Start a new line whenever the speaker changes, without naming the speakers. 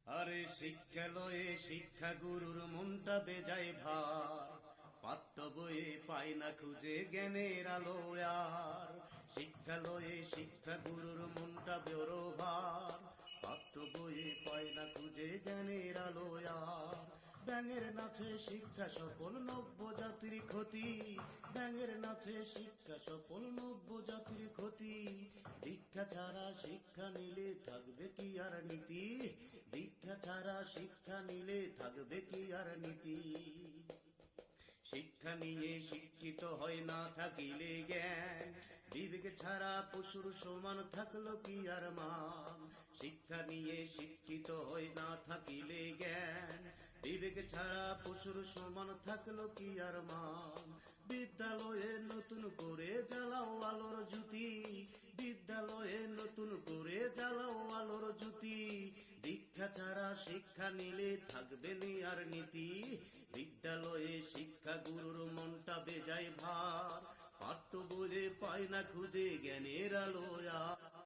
আরে শিক্ষা লয়ে শিক্ষা গুরুর মনটা বেজায় ভার, পাঠ্য বইয়ে পাই না খুঁজে জ্ঞানের আলো আর। শিক্ষা লয়ে শিক্ষা গুরুর মনটা বেরো ভার, পাঠ্য বইয়ে পাই না খুঁজে জ্ঞানের আলো আর। ব্যাঙের নাচে শিক্ষা সফল নব্য জাতির ক্ষতি, ব্যাঙের নাচে শিক্ষা সফল নব্য জাতির ক্ষতি। দীক্ষা ছাড়া শিক্ষা নিলে থাকবে কি আর নীতি, দীক্ষা ছাড়া শিক্ষা নিলে থাকবে কি আর নীতি। শিক্ষা নিয়ে শিক্ষিত হয় না থাকিলে জ্ঞান, বিবেক ছাড়া পশুর সমান থাকলো কি আর মান। শিক্ষা নিয়ে শিক্ষিত হয় না থাকিলে জ্ঞান, বিবেক ছাড়া পশুর সমান থাকলো কি আর মান। বিদ্যালয়ে নতুন করে জ্বালাও আলোর জ্যোতি, বিদ্যালয়ে নতুন করে জ্বালাও আলোর জ্যোতি। দীক্ষা ছাড়া শিক্ষা নিলে থাকবে নি আর নীতি, বিদ্যালয়ে শিক্ষা গুরুর মনটা বেজায় ভার, পাঠ্য বইয়ে পায় না খুঁজে জ্ঞানের আলো আর।